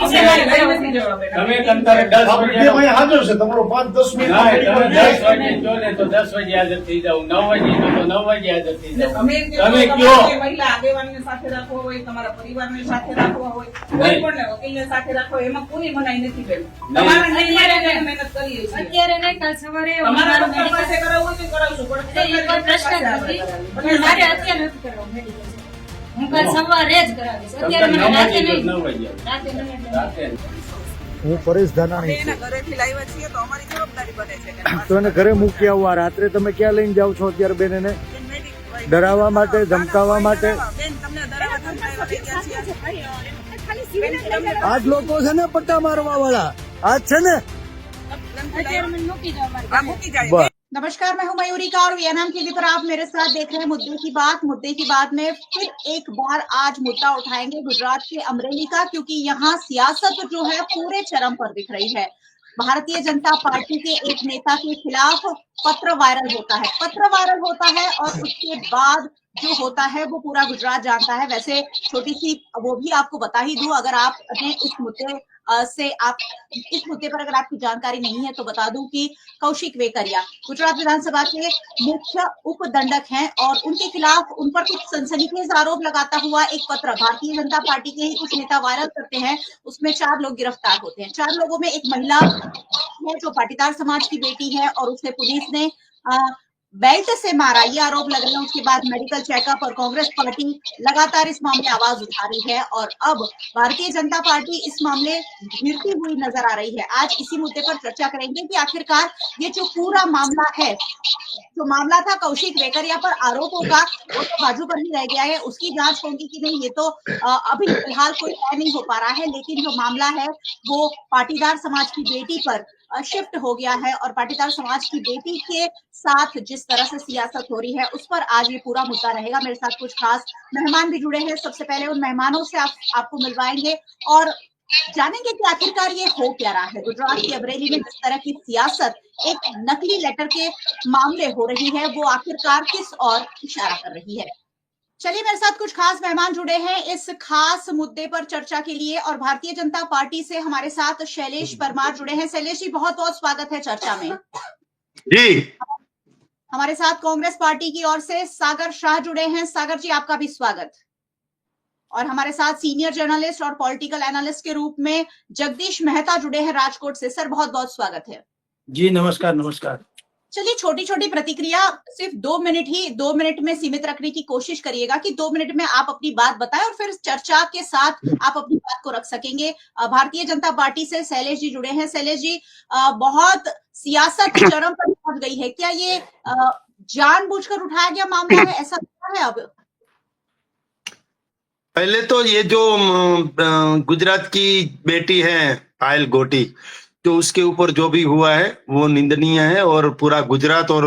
તમે કંટાળે 10 વાગે હાજર છે તમારો 5-10 મિનિટ ના, તમે 10 વાગે કહો ને તો 10 વાગે હાજર થઈ જાવ, 9 વાગે કહો તો 9 વાગે હાજર થઈ જાવ. તમે કયો મહિલા આગેવાનને સાથે રાખવો હોય, તમારા પરિવારને સાથે રાખવા હોય, કોઈ પણ વકીલને સાથે રાખવો હોય, એમાં કોઈ મનાઈ નથી બેન. તમારે નહીં મહેનત કરીએ છીએ. અત્યારે નહીં, કાલ સવારે તમારા ડોક્ટર પાસે કરાવવું હોય તો કરાવશું, પણ પ્રશ્ન નથી. પણ મારે અત્યારે નથી કરાવવું મેડિકલ. હું કાલ સવારે જ કરાવીશ. અત્યારે મને રાતે નહીં. 9 વાગે રાતે નહીં. રાતે હું પરેશ ધાનાણી એના ઘરેથી લાવ્યા છીએ તો અમારી જવાબદારી બને છે કે છું. તો એને ઘરે મૂકી આવવા. રાત્રે તમે ક્યાં લઈને જાઓ છો અત્યારે બેન એને? ડરાવવા માટે, ધમકાવવા માટે? બેન તમને ડરાવવા ધમકાવવા લઈ ગયા છીએ. આજ લોકો છે ને પટ્ટા મારવા વાળા, આજ છે ને. અત્યારે મને મૂકી જાઓ મારી આ મૂકી જાય. બસ. नमस्कार, मैं हूं मयूरी का और वियतनाम टीवी पर आप मेरे साथ देख रहे हैं मुद्दे की बात में फिर एक बार आज मुद्दा उठाएंगे गुजरात के अमरेली का, क्योंकि यहाँ सियासत जो है पूरे चरम पर दिख रही है। भारतीय जनता पार्टी के एक नेता के खिलाफ पत्र वायरल होता है और उसके बाद जो होता है वो पूरा गुजरात जानता है। वैसे छोटी सी वो भी आपको बता ही दूं, अगर आपने इस मुद्दे पर अगर आपकी जानकारी नहीं है तो बता दूं कि कौशिक वेकरिया गुजरात विधानसभा के मुख्य उपदंडक हैं और उनके खिलाफ उन पर कुछ सनसनीखेज आरोप लगाता हुआ एक पत्र भारतीय जनता पार्टी के ही कुछ नेता वायरल करते हैं। उसमें 4 लोग गिरफ्तार होते हैं। 4 लोगों में एक महिला है जो पाटीदार समाज की बेटी है और उसे पुलिस ने बेल्ट से मारा, ये आरोप लग रहे हैं। उसके बाद मेडिकल चेकअप और कांग्रेस पार्टी लगातार इस मामले आवाज उठा रही है और अब भारतीय जनता पार्टी इस मामले घिरती हुई नजर आ रही है। आज इसी मुद्दे पर चर्चा करेंगे कि आखिरकार ये जो पूरा मामला है, जो मामला था कौशिक वेकरिया पर आरोपों का, वो तो बाजू पर ही रह गया है। उसकी जांच होगी कि नहीं ये तो अभी फिलहाल कोई तय नहीं हो पा रहा है, लेकिन जो मामला है वो पाटीदार समाज की बेटी पर शिफ्ट हो गया है और पाटीदार समाज की बेटी के साथ जिस तरह से सियासत हो रही है उस पर आज ये पूरा मुद्दा रहेगा। मेरे साथ कुछ खास मेहमान भी जुड़े हैं। सबसे पहले उन मेहमानों से आपको मिलवाएंगे और जानेंगे कि आखिरकार ये हो क्या रहा है। गुजरात की अमरेली में जिस तरह की सियासत, एक नकली लेटर के मामले हो रही है, वो आखिरकार किस ओर इशारा कर रही है। चलिए, मेरे साथ कुछ खास मेहमान जुड़े हैं इस खास मुद्दे पर चर्चा के लिए और भारतीय जनता पार्टी से हमारे साथ शैलेश परमार जुड़े हैं। शैलेश जी, बहुत बहुत स्वागत है चर्चा में जी। हमारे साथ कांग्रेस पार्टी की ओर से सागर शाह जुड़े हैं। सागर जी, आपका भी स्वागत। और हमारे साथ सीनियर जर्नलिस्ट और पॉलिटिकल एनालिस्ट के रूप में जगदीश मेहता जुड़े हैं राजकोट से। सर, बहुत बहुत स्वागत है जी। नमस्कार। नमस्कार। चलिए, छोटी छोटी प्रतिक्रिया, सिर्फ 2 मिनट में सीमित रखने की कोशिश करिएगा कि 2 मिनट में आप अपनी बात बताएं और फिर चर्चा के साथ आप अपनी बात को रख सकेंगे। भारतीय जनता पार्टी से शैलेश जी जुड़े हैं। शैलेश जी, बहुत सियासत चरम पर पहुंच गई है, क्या ये जानबूझकर उठाया गया मामला है, ऐसा लगता है? अब पहले तो ये जो गुजरात की बेटी है पायल गोटी, जो उसके ऊपर जो भी हुआ है वो निंदनीय है और पूरा गुजरात और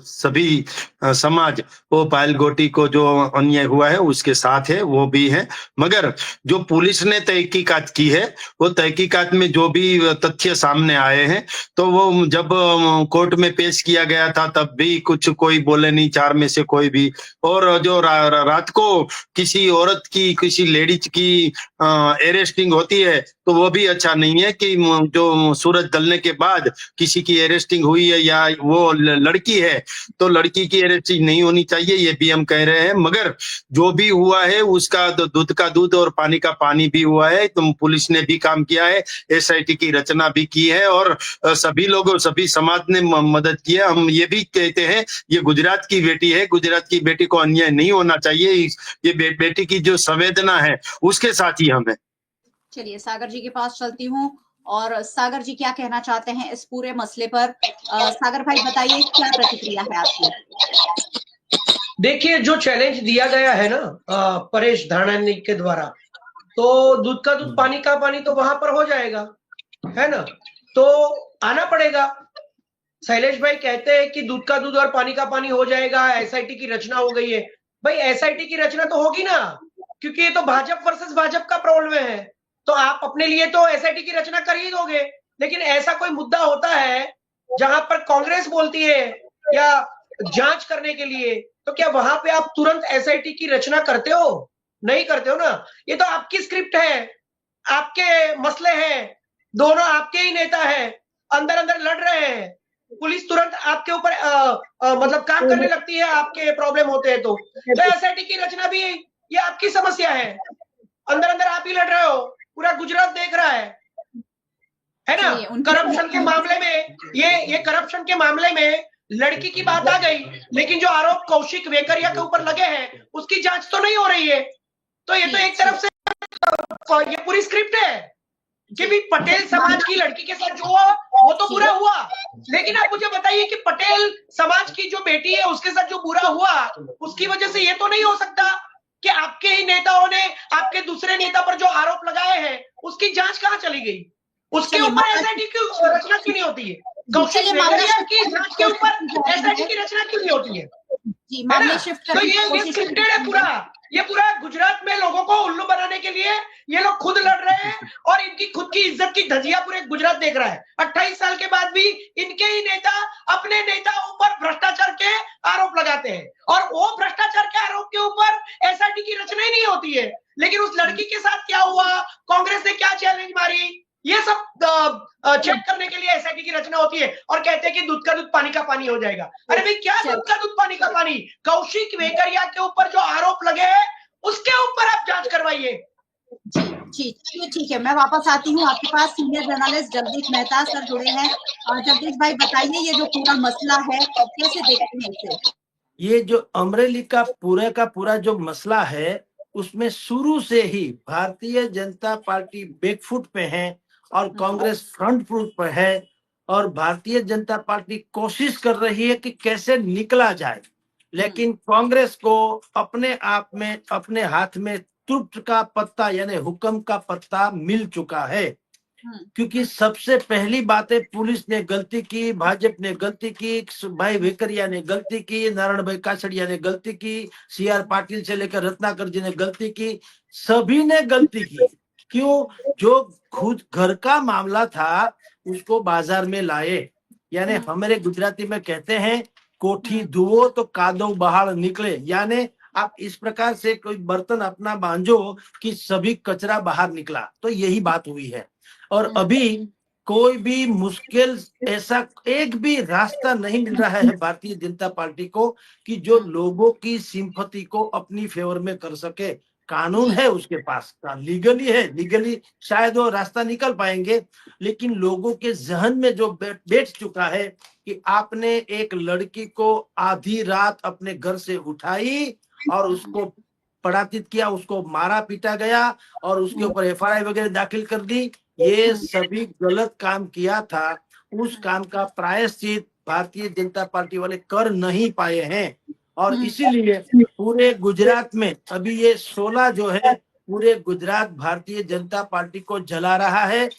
सभी समाज वो पायल गोटी को जो अन्याय हुआ है उसके साथ है, वो भी है। मगर जो पुलिस ने तहकीकात की है, वो तहकीकात में जो भी तथ्य सामने आए हैं, तो वो जब कोर्ट में पेश किया गया था तब भी कुछ कोई बोले नहीं, 4 में से कोई भी। और जो रात को किसी औरत की, किसी लेडीज की अरेस्टिंग होती है तो वो भी अच्छा नहीं है कि जो सूरज ढलने के बाद किसी की अरेस्टिंग हुई है या वो लड़की है तो लड़की की अरेस्टिंग नहीं होनी चाहिए, ये भी हम कह रहे हैं। मगर जो भी हुआ है उसका दूध का दूध और पानी का पानी भी हुआ है। तो पुलिस ने भी काम किया है, SIT की रचना भी की है और सभी लोगों, सभी समाज ने मदद की है। हम ये भी कहते हैं ये गुजरात की बेटी है, गुजरात की बेटी को अन्याय नहीं होना चाहिए। ये बेटी की जो संवेदना है उसके साथ ही हम है। चलिए, सागर जी के पास चलती हूँ और सागर जी क्या कहना चाहते हैं इस पूरे मसले पर। सागर भाई, बताइए क्या प्रतिक्रिया है आपकी? देखिए, जो चैलेंज दिया गया है ना परेश धानानी के द्वारा, तो दूध का दूध पानी का पानी तो वहां पर हो जाएगा, है ना? तो आना पड़ेगा। शैलेश भाई कहते हैं कि दूध का दूध और पानी का पानी हो जाएगा, SIT की रचना हो गई है। भाई SIT की रचना तो होगी ना, क्योंकि ये तो भाजपा वर्सेस भाजपा का प्रॉब्लम है। तो आप अपने लिए तो SIT की रचना कर ही दोगे, लेकिन ऐसा कोई मुद्दा होता है जहां पर कांग्रेस बोलती है या जांच करने के लिए, तो क्या वहां पे आप तुरंत SIT की रचना करते हो? नहीं करते हो ना। ये तो आपकी स्क्रिप्ट है, आपके मसले हैं, दोनों आपके ही नेता हैं, अंदर अंदर लड़ रहे हैं, पुलिस तुरंत आपके ऊपर मतलब काम करने लगती है, आपके प्रॉब्लम होते हैं तो एसआईटी की रचना भी ये आपकी समस्या है। अंदर अंदर आप ही लड़ रहे हो, पूरा गुजरात देख रहा है ना। करप्शन के मामले में ये करप्शन के मामले में लड़की की बात आ गई, लेकिन जो आरोप कौशिक वेकरिया के ऊपर लगे हैं उसकी जांच तो नहीं हो रही है। तो ये तो एक तरफ से ये पूरी स्क्रिप्ट है कि भी पटेल समाज की लड़की के साथ जो हुआ वो तो बुरा हुआ, लेकिन आप मुझे बताइए कि पटेल समाज की जो बेटी है उसके साथ जो बुरा हुआ उसकी वजह से ये तो नहीं हो सकता कि आपके ही नेताओं ने आपके दूसरे नेता पर जो आरोप लगाए हैं उसकी जांच कहाँ चली गई, उसके ऊपर एसआईटी की रचना क्यों नहीं होती है, कौशिक वेकरिया की जांच के ऊपर एसआईटी की रचना क्यों नहीं होती है? जी, मामले शिफ्ट तो ये स्क्रिप्टेड है पूरा, ये पूरा गुजरात में लोगों को उल्लू बनाने के लिए ये लोग खुद लड़ रहे हैं और इनकी खुद की इज्जत की धजिया पूरे गुजरात देख रहा है। 28 साल के बाद भी इनके ही नेता अपने नेताओं पर भ्रष्टाचार के आरोप लगाते हैं और वो भ्रष्टाचार के आरोप के ऊपर एसआईटी की रचना ही नहीं होती है। लेकिन उस लड़की के साथ क्या हुआ, कांग्रेस ने क्या चैलेंज मारी, ये सब चेक करने के लिए एसआईटी की रचना होती है और कहते हैं कि दूध का दूध पानी का पानी हो जाएगा। अरे भाई क्या दूध का दूध पानी का पानी, कौशिक वेकरिया के ऊपर जो आरोप लगे हैं उसके ऊपर आप जांच करवाइए। जी ठीक है, मैं वापस आती हूँ आपके पास। Senior journalist Jagdish Mehta sir जुड़े हैं। जगदीश भाई बताइए, ये जो पूरा मसला है कैसे देखते हैं इसे? ये जो अमरेली का पूरा जो मसला है उसमें शुरू से ही भारतीय जनता पार्टी बैकफुट पे है और कांग्रेस फ्रंट फुट पे है और भारतीय जनता पार्टी कोशिश कर रही है कि कैसे निकला जाए, लेकिन कांग्रेस को अपने आप में अपने हाथ में तुर्क का पत्ता यानी हुक्म का पत्ता मिल चुका है। क्योंकि सबसे पहली बात है पुलिस ने गलती की, भाजपा ने गलती की, भाई वेकरिया ने गलती की, नारायण भाई काछड़िया ने गलती की, सीआर पाटिल से लेकर रत्नाकर जी ने गलती की, सभी ने गलती की। क्यों? जो खुद घर का मामला था उसको बाजार में लाए, यानी हमारे गुजराती में कहते हैं कोठी धुओ तो कादव बाहर निकले, यानी आप इस प्रकार से कोई बर्तन अपना बांधो कि सभी कचरा बाहर निकला, तो यही बात हुई है। और अभी कोई भी मुश्किल ऐसा एक भी रास्ता नहीं मिल रहा है भारतीय जनता पार्टी को कि जो लोगों की सिंपैथी को अपनी फेवर में कर सके। कानून है उसके पास, लीगली शायद वो रास्ता निकल पाएंगे, लेकिन लोगों के जहन में जो बैठ चुका है कि आपने एक लड़की को आधी रात अपने घर से उठाई और उसको पराजित किया, उसको मारा पीटा गया और उसके ऊपर एफआईआर वगैरह दाखिल कर दी, ये सभी गलत काम किया था। उस काम का प्रायश्चित भारतीय जनता पार्टी वाले कर नहीं पाए हैं और इसीलिए पूरे गुजरात में अभी ये 16 जो है पूरे गुजरात भारतीय जनता पार्टी को जला रहा है।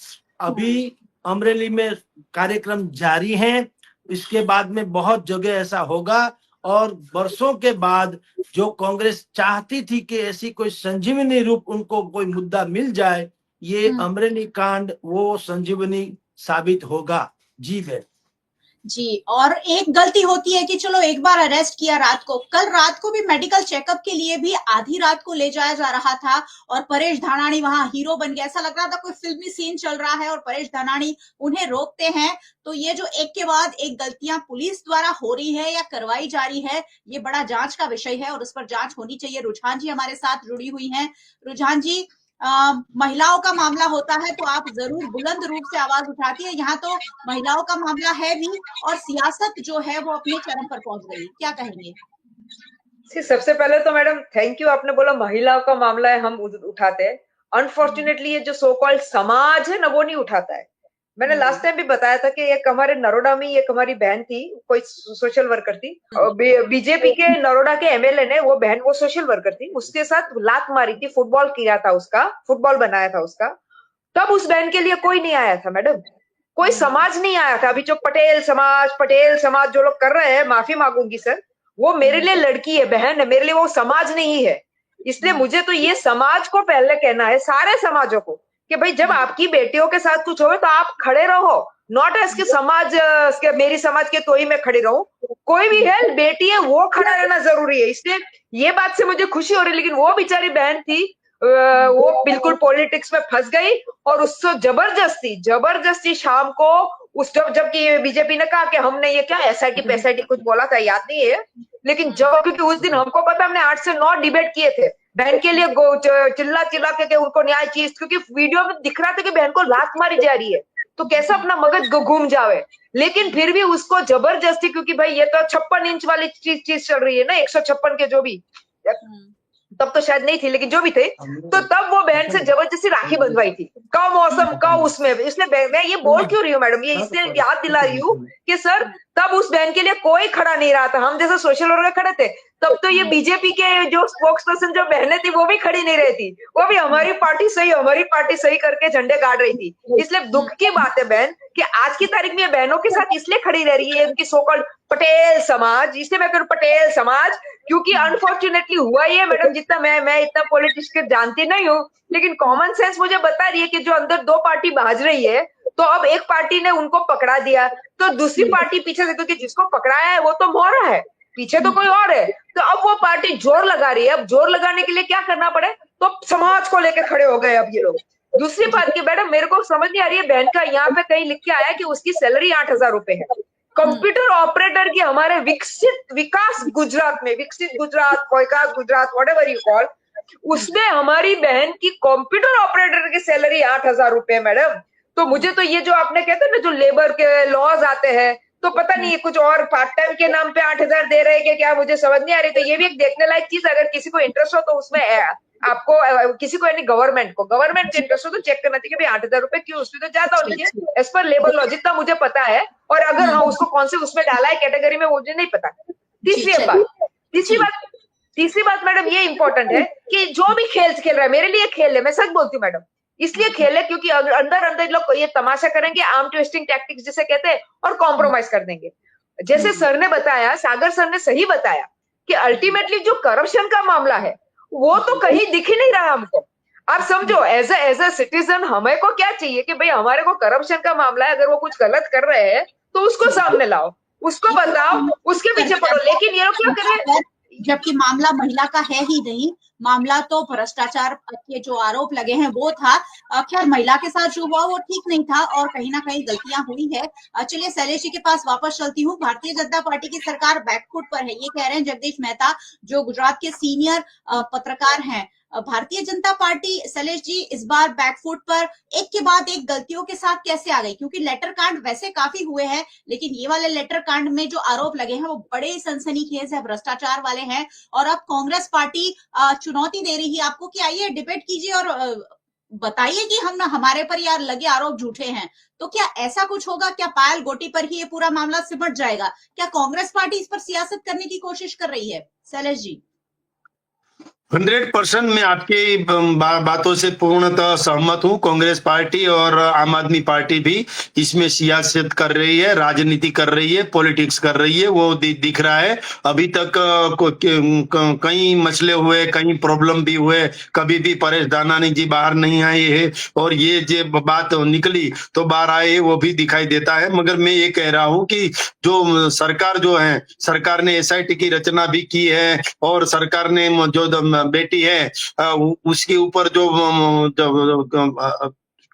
अभी अमरेली में कार्यक्रम जारी है, इसके बाद में बहुत जगह ऐसा होगा और वर्षों के बाद जो कांग्रेस चाहती थी कि ऐसी कोई संजीवनी रूप उनको कोई मुद्दा मिल जाए, ये अमरेली कांड वो संजीवनी साबित होगा। जी है जी, और एक गलती होती है कि चलो एक बार अरेस्ट किया रात को, कल रात को भी मेडिकल चेकअप के लिए भी आधी रात को ले जाया जा रहा था और परेश धानाणी वहां हीरो बन गया, ऐसा लग रहा था कोई फिल्मी सीन चल रहा है और परेश धानाणी उन्हें रोकते हैं। तो ये जो एक के बाद एक गलतियां पुलिस द्वारा हो रही है या करवाई जा रही है, ये बड़ा जांच का विषय है और इस पर जांच होनी चाहिए। रुझान जी हमारे साथ जुड़ी हुई हैं। रुझान जी, महिलाओं का मामला होता है तो आप जरूर बुलंद रूप से आवाज उठाती है, यहाँ तो महिलाओं का मामला है भी और सियासत जो है वो अपने चरम पर पहुंच गई, क्या कहेंगे? सबसे पहले तो मैडम थैंक यू, आपने बोला महिलाओं का मामला है हम उठाते हैं। अनफॉर्चुनेटली ये जो सो कॉल्ड समाज है ना वो नहीं उठाता है। मैंने लास्ट टाइम भी बताया था कि एक हमारे नरोडा में एक हमारी बहन थी, कोई सोशल वर्कर थी, बीजेपी के नरोडा के एमएलए ने वो बहन वो सोशल वर्कर थी, उसके साथ लात मारी थी, फुटबॉल किया था उसका, फुटबॉल बनाया था उसका, तब उस बहन के लिए कोई नहीं आया था मैडम, कोई समाज नहीं आया था। अभी जो पटेल समाज जो लोग कर रहे हैं, माफी मांगूंगी सर, वो मेरे लिए लड़की है, बहन है, मेरे लिए वो समाज नहीं है। इसलिए मुझे तो ये समाज को पहले कहना है, सारे समाजों को, कि भाई जब आपकी बेटियों के साथ कुछ हो तो आप खड़े रहो, नॉट एज के समाज मेरी समाज के तो ही मैं खड़ी रहूं, कोई भी है बेटी है वो खड़ा रहना जरूरी है। इसलिए ये बात से मुझे खुशी हो रही है। लेकिन वो बेचारी बहन थी वो बिल्कुल पॉलिटिक्स में फंस गई और उससे जबरदस्ती शाम को उस जबकि बीजेपी ने कहा कि हमने ये क्या एसआईटी पैसाइटी कुछ बोला था, याद नहीं है, लेकिन जब क्योंकि उस दिन हमको पता, हमने 8 से 9 डिबेट किए थे बहन के लिए, चिल्ला चिल्ला के उनको न्याय चाहिए, क्योंकि वीडियो में दिख रहा था कि बहन को लात मारी जा रही है, तो कैसा अपना मगज घूम जावे। लेकिन फिर भी उसको जबरदस्ती, क्योंकि भाई ये तो 56 इंच वाली चीज चल रही है ना, 156 के जो भी, तब तो शायद नहीं थी लेकिन जो भी थे, तो तब वो बहन से जबरदस्ती राखी बंधवाई थी, का मौसम का उसमें। इसलिए मैं ये बोल क्यों रही हूँ मैडम, ये इसलिए याद दिला रही हूँ कि सर तब उस बहन के लिए कोई खड़ा नहीं रहा था, हम जैसे सोशल वर्कर खड़े थे, तब तो ये बीजेपी के जो स्पोक्स पर्सन जो बहनें थी वो भी खड़ी नहीं रही थी, वो भी हमारी पार्टी सही करके झंडे गाड़ रही थी। इसलिए दुख की बात है बहन कि आज की तारीख में बहनों के साथ इसलिए खड़ी रह रही है इनकी सोकॉल्ड पटेल समाज, इसलिए मैं कहूँ पटेल समाज, क्योंकि अनफॉर्चुनेटली हुआ ही है मैडम, जितना मैं इतना पॉलिटिक्स के जानती नहीं हूँ, लेकिन कॉमन सेंस मुझे बता रही है कि जो अंदर 2 पार्टी भाज रही है, तो अब एक पार्टी ने उनको पकड़ा दिया, तो दूसरी पार्टी पीछे से, क्योंकि जिसको पकड़ाया है वो तो मोहरा है, पीछे तो कोई और है, तो अब वो पार्टी जोर लगा रही है। अब जोर लगाने के लिए क्या करना पड़े, तो समाज को लेके खड़े हो गए अब ये लोग। दूसरी बात की मैडम मेरे को समझ नहीं आ रही है, बहन का यहाँ पे कहीं लिख के आया कि उसकी सैलरी 8,000 रुपए है, कंप्यूटर ऑपरेटर की हमारे विकास गुजरात में, विकसित गुजरात, विकास गुजरात, व्हाटएवर यू कॉल, उसमें हमारी बहन की कंप्यूटर ऑपरेटर की सैलरी 8,000 रुपए मैडम। तो मुझे तो ये जो आपने कहते हैं ना, जो लेबर के लॉज आते हैं, तो पता नहीं कुछ और पार्ट टाइम के नाम पे 8,000 दे रहे हैं क्या, मुझे समझ नहीं आ रही। तो ये भी एक देखने लायक चीज, अगर किसी को इंटरेस्ट हो तो उसमें आपको किसी को यानी गवर्नमेंट इंटरेस्ट हो तो चेक करना चाहिए कि भाई 8,000 रुपए क्यों, उसमें तो ज्यादा होनी चाहिए एज पर लेबर लॉ, जितना मुझे पता है, और अगर हाँ उसको कौन से उसमें डाला है कैटेगरी में, मुझे नहीं पता। तीसरी बात मैडम ये इंपॉर्टेंट है कि जो भी खेल रहा है, मेरे लिए खेल है, मैं सच बोलती हूँ मैडम, इसलिए खेल है क्योंकि अंदर लोग ये तमाशा करेंगे, आर्म ट्विस्टिंग टैक्टिक्स जिसे कहते हैं, और कॉम्प्रोमाइज कर देंगे। जैसे सर ने बताया, सागर सर ने सही बताया कि अल्टीमेटली जो करप्शन का मामला है वो तो कहीं दिख ही नहीं रहा हमको। आप समझो एज ए सिटीजन हमें को क्या चाहिए कि भाई हमारे को करप्शन का मामला है, अगर वो कुछ गलत कर रहे हैं तो उसको सामने लाओ, उसको बताओ, उसके पीछे पड़ो। लेकिन ये लोग क्या कर रहे हैं, जबकि मामला महिला का है ही नहीं, मामला तो भ्रष्टाचार के जो आरोप लगे हैं वो था। खैर महिला के साथ जो हुआ वो ठीक नहीं था और कहीं ना कहीं गलतियां हुई है। चलिए शैलेश जी के पास वापस चलती हूँ। भारतीय जनता पार्टी की सरकार बैकफुट पर है, ये कह रहे हैं जगदीश मेहता जो गुजरात के सीनियर पत्रकार हैं। भारतीय जनता पार्टी शैलेश जी इस बार बैकफुट पर एक के बाद एक गलतियों के साथ कैसे आ गई, क्योंकि लेटर कांड वैसे काफी हुए हैं, लेकिन ये वाले लेटर कांड में जो आरोप लगे हैं वो बड़े सनसनीखेज है, भ्रष्टाचार वाले हैं, और अब कांग्रेस पार्टी चुनौती दे रही है आपको कि आइए डिबेट कीजिए और बताइए कि हमारे पर यार लगे आरोप झूठे हैं। तो क्या ऐसा कुछ होगा, क्या पायल गोटी पर ही ये पूरा मामला सिमट जाएगा? क्या कांग्रेस पार्टी इस पर सियासत करने की कोशिश कर रही है? शैलेश जी 100% मैं आपकी बातों से पूर्णतः सहमत हूं। कांग्रेस पार्टी और आम आदमी पार्टी भी इसमें सियासत कर रही है, राजनीति कर रही है, पॉलिटिक्स कर रही है, वो दिख रहा है। अभी तक कई मसले हुए, कई प्रॉब्लम भी हुए, कभी भी परेश दानानी जी बाहर नहीं आए हैं, और ये जो बात निकली तो बाहर आए, वो भी दिखाई देता है। मगर मैं ये कह रहा हूँ कि जो सरकार जो है, सरकार ने एसआईटी की रचना भी की है, और सरकार ने जो बेटी है उसके ऊपर जो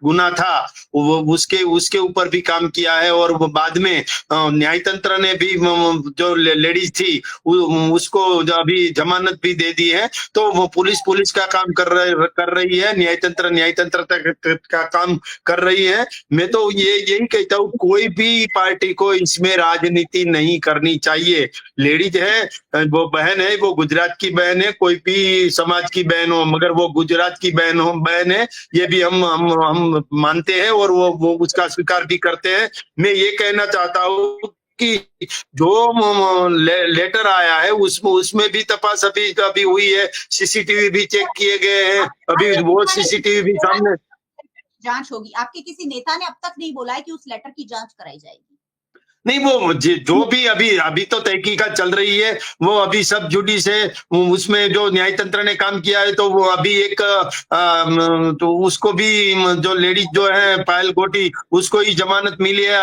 गुना था वो उसके ऊपर भी काम किया है, और वो बाद में न्याय तंत्र ने भी जो लेडीज थी उसको अभी जमानत भी दे दी है। तो वो पुलिस का काम कर रही है, न्याय तंत्र का काम कर रही है। मैं तो यही कहता हूँ, कोई भी पार्टी को इसमें राजनीति नहीं करनी चाहिए। लेडीज है, वो बहन है, वो गुजरात की बहन है, कोई भी समाज की बहन हो, मगर वो गुजरात की बहन है, ये भी हम मानते हैं और वो उसका स्वीकार भी करते हैं। मैं ये कहना चाहता हूँ कि जो लेटर आया है उसमें भी तपास अभी हुई है, सीसीटीवी भी चेक किए गए हैं, अभी वो सीसीटीवी भी सामने जांच होगी। आपके किसी नेता ने अब तक नहीं बोला है कि उस लेटर की जांच कराई जाएगी? नहीं, वो जो भी अभी तो तहकीकात चल रही है, वो अभी सब जुडिस है, उसमें जो न्याय तंत्र ने काम किया है, तो वो अभी एक तो उसको भी जो लेडीज जो है पायल गोटी, उसको ही जमानत मिली है।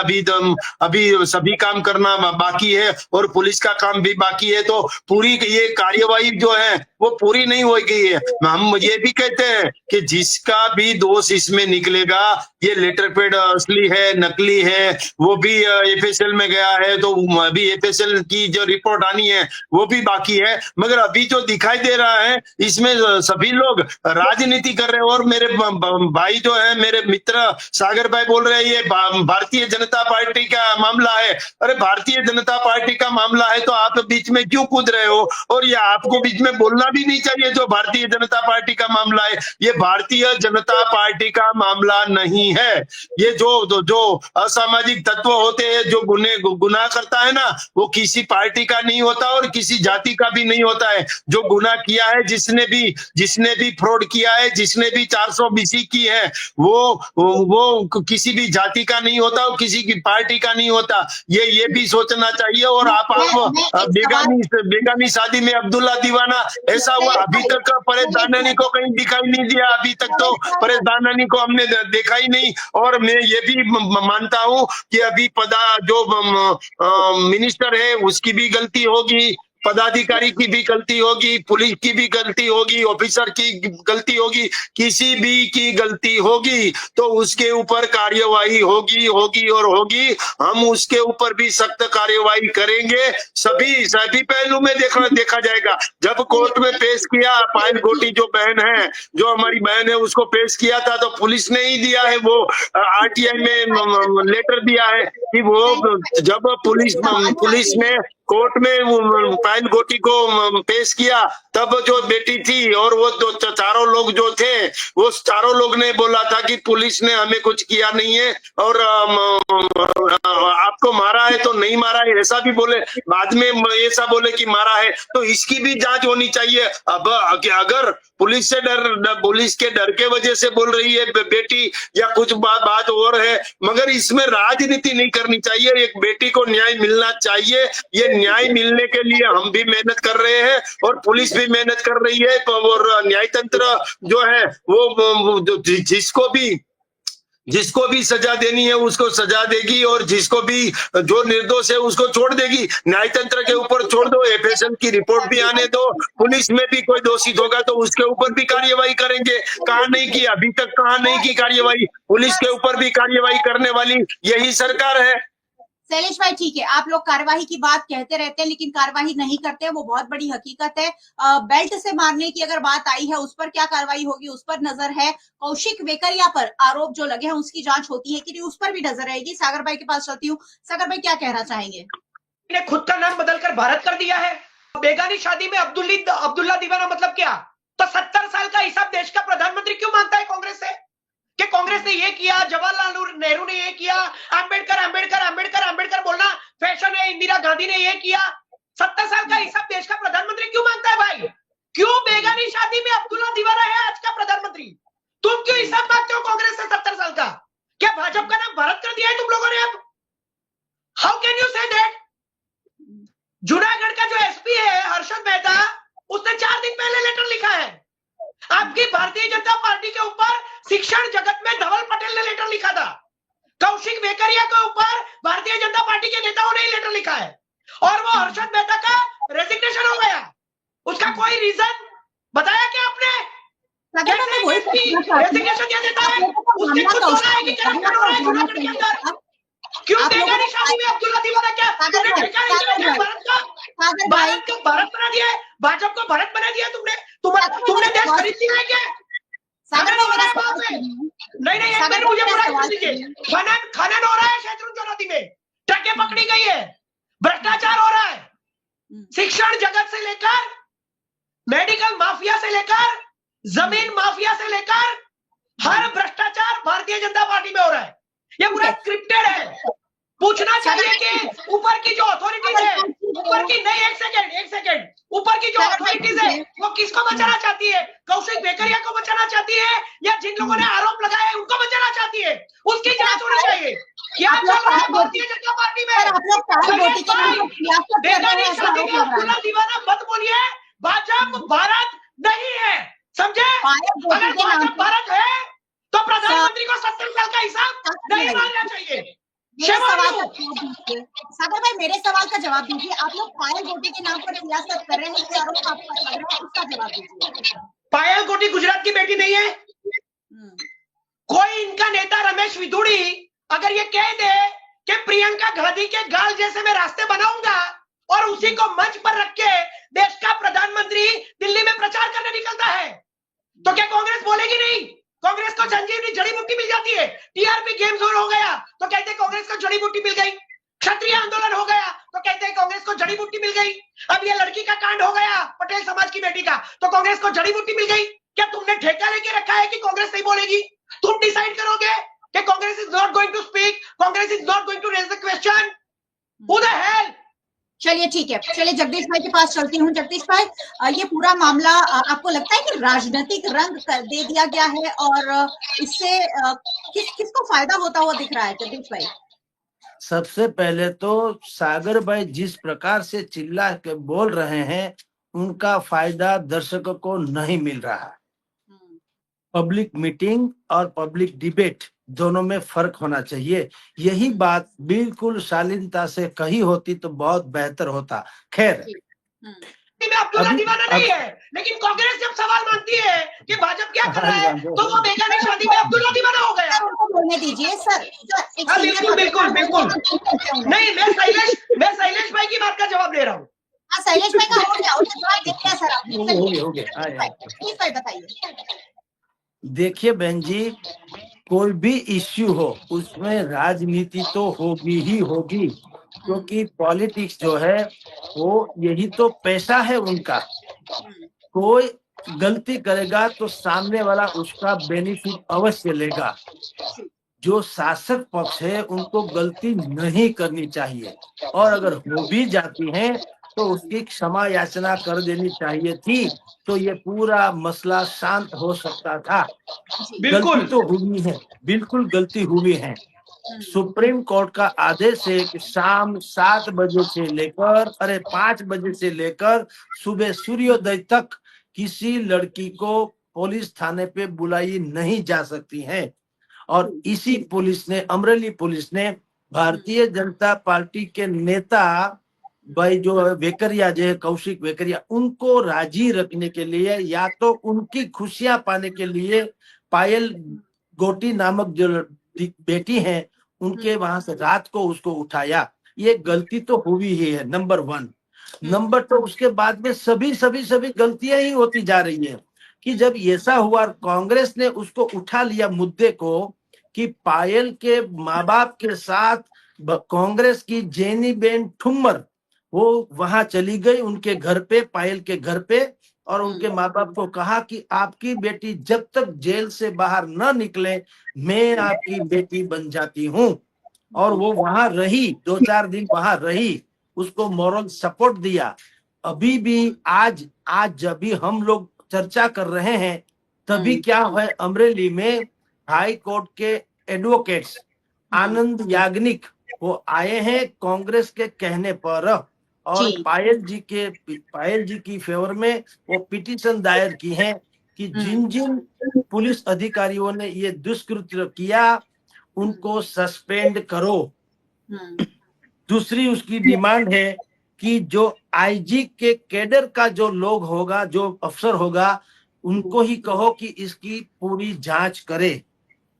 अभी सभी काम करना बाकी है और पुलिस का काम भी बाकी है, तो पूरी ये कार्यवाही जो है वो पूरी नहीं हो गई है। हम ये भी कहते हैं कि जिसका भी दोष इसमें निकलेगा, ये लेटर पैड असली है नकली है, वो भी एफएसएल में गया है, तो अभी एफएसएल की जो रिपोर्ट आनी है वो भी बाकी है। मगर अभी जो दिखाई दे रहा है इसमें सभी लोग राजनीति कर रहे हैं। और मेरे भाई जो है, मेरे मित्र सागर भाई बोल रहे हैं ये भारतीय जनता पार्टी का मामला है। अरे भारतीय जनता पार्टी का मामला है तो आप बीच में क्यों कूद रहे हो? और ये आपको बीच में बोलना भी नहीं चाहिए जो भारतीय जनता पार्टी का मामला है। ये भारतीय जनता पार्टी का मामला नहीं है। ये जो असामाजिक तत्व होते हैं, जो गुनाह करता है ना, वो किसी पार्टी का नहीं होता और किसी जाति का भी नहीं होता है। जो गुनाह किया है, जिसने भी फ्रॉड किया है, जिसने भी 420 की है, वो किसी भी जाति का नहीं होता और किसी की पार्टी का नहीं होता। ये भी सोचना चाहिए। और आप बेगानी शादी में अब्दुल्ला दीवाना ऐसा हुआ, अभी तक परेश दानानी को कहीं दिखाई नहीं दिया। अभी तक तो परेश दानानी को हमने देखा ही नहीं। और मैं ये भी मानता हूं कि अभी जो मिनिस्टर है उसकी भी गलती होगी, पदाधिकारी की भी गलती होगी, पुलिस की भी गलती होगी, ऑफिसर की गलती होगी, किसी भी की गलती होगी तो उसके ऊपर कार्यवाही होगी और होगी। हम उसके ऊपर भी सख्त कार्यवाही करेंगे। सभी पहलू में देखा जाएगा। जब कोर्ट में पेश किया, पायल गोटी जो बहन है, जो हमारी बहन है, उसको पेश किया था तो पुलिस ने ही दिया है, वो आरटीआई में लेटर दिया है कि वो जब पुलिस ने कोर्ट में पायल गोटी को पेश किया, तब जो बेटी थी और वो चारों लोग जो थे, वो चारों लोग ने बोला था कि पुलिस ने हमें कुछ किया नहीं है और आपको मारा है तो नहीं मारा है, ऐसा भी बोले। बाद में ऐसा बोले कि मारा है। तो इसकी भी जांच होनी चाहिए। अब अगर पुलिस के डर के वजह से बोल रही है बेटी, या कुछ बात और है, मगर इसमें राजनीति नहीं करनी चाहिए। एक बेटी को न्याय मिलना चाहिए। ये न्याय मिलने के लिए हम भी मेहनत कर रहे हैं और पुलिस भी मेहनत कर रही है। और न्याय तंत्र जो है वो जिसको भी सजा देनी है उसको सजा देगी, और जिसको भी जो निर्दोष है उसको छोड़ देगी। न्याय तंत्र के ऊपर छोड़ दो, एफएसएल की रिपोर्ट भी आने दो। पुलिस में भी कोई दोषित होगा तो उसके ऊपर भी कार्यवाही करेंगे। कहाँ नहीं की, अभी तक कहाँ नहीं की कार्यवाही? पुलिस के ऊपर भी कार्यवाही करने वाली यही सरकार है। शैलेश भाई, ठीक है, आप लोग कार्यवाही की बात कहते रहते हैं लेकिन कार्यवाही नहीं करते हैं, वो बहुत बड़ी हकीकत है। बेल्ट से मारने की अगर बात आई है, उस पर क्या कार्रवाई होगी, उस पर नजर है। कौशिक वेकरिया पर आरोप जो लगे हैं उसकी जांच होती है कि नहीं, उस पर भी नजर रहेगी। सागर भाई के पास चलती हूँ। सागर भाई, क्या कहना चाहेंगे? ने खुद का नाम बदलकर भारत कर दिया है। बेगानी शादी में अब्दुल्ला दीवाना मतलब क्या? तो 70 साल का हिसाब देश का प्रधानमंत्री क्यों मांगता है कांग्रेस से कि कांग्रेस ने ये किया, जवाहरलाल नेहरू ने ये किया, अंबेडकर बोलना फैशन है, इंदिरा गांधी ने ये किया। 70 साल का हिसाब देश का प्रधानमंत्री क्यों मांगता है भाई? क्यों बेगानी शादी में अब्दुल्ला दीवाना है आज का प्रधानमंत्री? तुम क्यों हिसाब मांगते हो कांग्रेस से 70 साल का? क्या भाजपा का नाम भारत कर दिया है तुम लोगों ने अब? How can you say that? Junagadh का जो एसपी है हर्षद मेहता, उसने 4 दिन पहले लेटर लिखा है। आपकी भारतीय जनता पार्टी के ऊपर शिक्षण जगत में धवल पटेल ने लेटर लिखा था। कौशिक वेकरिया के ऊपर भारतीय जनता पार्टी के नेताओं ने ही लेटर लिखा है और वो हर्षद मेहता का रेजिग्नेशन हो गया। उसका कोई रीजन बताया क्या आपने? रेजिग्नेशन क्या देता है? उसने खुद बोला है कि करप्शन हो रहा है जूनागढ़ के अंदर। क्यों बेगानी शादी में अब्दुल्ला दीवाना क्या भारत बना दिया है? भाजपा को भारत बना दिया तुमने देश खरीद लिया है क्या? नहीं, एक मिनट मुझे पूरा कर दीजिए। खनन हो रहा है शत्रुंजय नदी में, ट्रकें पकड़ी गई है, भ्रष्टाचार हो रहा है। शिक्षण जगत से लेकर मेडिकल माफिया से लेकर जमीन माफिया से लेकर हर भ्रष्टाचार भारतीय जनता पार्टी में हो रहा है। ये पूरा स्क्रिप्टेड है। पूछना चाहिए कि ऊपर की जो अथॉरिटीज है, ऊपर की नहीं, एक सेकेंड, ऊपर की जो अथॉरिटीज है वो किसको बचाना चाहती है? कौशिक वेकरिया को बचाना चाहती है या जिन लोगों ने आरोप लगाया है उनको बचाना चाहती है? उसकी जांच होनी चाहिए। क्या चल रहा है भारतीय जनता पार्टी में? बेगानी शादी में अब्दुल्ला दीवाना मत बोलिए। भाजपा भारत नहीं है, समझे? अगर भाजपा भारत है तो प्रधानमंत्री को 70 साल का हिसाब नहीं मानना चाहिए। सागर भाई, मेरे सवाल का जवाब दीजिए। आप लोग पायल गोटी के नाम पर सियासत कर रहे हैं, आरोप आपको लग रहा है, उसका जवाब दीजिए। पायल गोटी गुजरात की बेटी नहीं है। कोई इनका नेता रमेश विधुड़ी अगर ये कह दे कि प्रियंका गांधी के गाल जैसे मैं रास्ते बनाऊंगा और उसी को मंच पर रख के देश का प्रधानमंत्री दिल्ली में प्रचार करने निकलता है, तो क्या कांग्रेस बोलेगी नहीं? कांग्रेस को संजीवनी जड़ी बूटी मिल जाती है। टीआरपी गेम जोन हो गया तो कहते हैं कांग्रेस को जड़ी बूटी मिल गई। क्षत्रिय आंदोलन हो गया तो कहते हैं कांग्रेस को जड़ी बूटी मिल गई। अब ये लड़की का कांड हो गया पटेल समाज की बेटी का, तो कांग्रेस को जड़ी बूटी मिल गई। क्या तुमने ठेका लेके रखा है कि कांग्रेस नहीं बोलेगी? तुम डिसाइड करोगे कि Congress is not going to speak, Congress is not going to raise the question. Who the hell? चलिए ठीक है, चलिए जगदीश भाई के पास चलती हूँ। जगदीश भाई, ये पूरा मामला आपको लगता है कि राजनीतिक रंग दे दिया गया है और इससे किसको फायदा होता हुआ दिख रहा है? जगदीश भाई, सबसे पहले तो सागर भाई जिस प्रकार से चिल्ला के बोल रहे हैं उनका फायदा दर्शकों को नहीं मिल रहा। पब्लिक मीटिंग और पब्लिक डिबेट दोनों में फर्क होना चाहिए। यही बात बिल्कुल शालीनता से कही होती तो बहुत बेहतर होता। खैर, अब्दुल्ला दीवाना नहीं है, लेकिन कांग्रेस जब सवाल मांगती है कि भाजपा क्या कर रहा है तो वो बेगानी शादी में अब्दुल्ला दीवाना हो गया। बोलने दीजिए सर। बिल्कुल बिल्कुल बिल्कुल नहीं, मैं शैलेश भाई की बात का जवाब दे रहा हूँ। हाँ, शैलेश भाई का हो गया, उसका जवाब दे दिया सर आपने। हो गया। जगदीश भाई बताइए। देखिए बहन जी, कोई भी इश्यू हो उसमें राजनीति तो होगी ही होगी, क्योंकि पॉलिटिक्स जो है वो यही तो पैसा है उनका। कोई गलती करेगा तो सामने वाला उसका बेनिफिट अवश्य लेगा। जो शासक पक्ष है उनको गलती नहीं करनी चाहिए, और अगर हो भी जाती है तो उसकी क्षमा याचना कर देनी चाहिए थी, तो ये पूरा मसला शांत हो सकता था। गलती तो हुई है, बिल्कुल गलती हुई है। सुप्रीम कोर्ट का आदेश है कि शाम 7 बजे से लेकर 5 बजे से लेकर सुबह सूर्योदय तक किसी लड़की को पुलिस थाने पे बुलाई नहीं जा सकती है। और इसी पुलिस ने, अमरेली पुलिस ने भारतीय जनता पार्टी के नेता भाई जो वेकरिया, जो है कौशिक वेकरिया, उनको राजी रखने के लिए या तो उनकी खुशियां पाने के लिए पायल गोटी नामक जो बेटी है उनके वहां से रात को उसको उठाया। ये गलती तो हुई ही है, नंबर 1। नंबर 2, उसके बाद में सभी गलतियां ही होती जा रही है कि जब ऐसा हुआ, कांग्रेस ने उसको उठा लिया मुद्दे को कि पायल के माँ बाप के साथ कांग्रेस की जेनी बेन ठुम्मर वो वहां चली गई उनके घर पे, पायल के घर पे, और उनके माँ बाप को कहा कि आपकी बेटी जब तक जेल से बाहर न निकले मैं आपकी बेटी बन जाती हूँ। और वो वहां रही, 2-4 दिन वहां रही, उसको मॉरल सपोर्ट दिया। अभी भी आज जब भी हम लोग चर्चा कर रहे हैं तभी क्या है, अमरेली में हाई कोर्ट के एडवोकेट्स आनंद याग्निक वो आए हैं कांग्रेस के कहने पर, और पायल जी की फेवर में वो पिटीशन दायर की है कि जिन पुलिस अधिकारियों ने ये दुष्कृत्य किया उनको सस्पेंड करो। दूसरी उसकी डिमांड है कि जो आईजी के कैडर का जो लोग होगा, जो अफसर होगा, उनको ही कहो कि इसकी पूरी जांच करे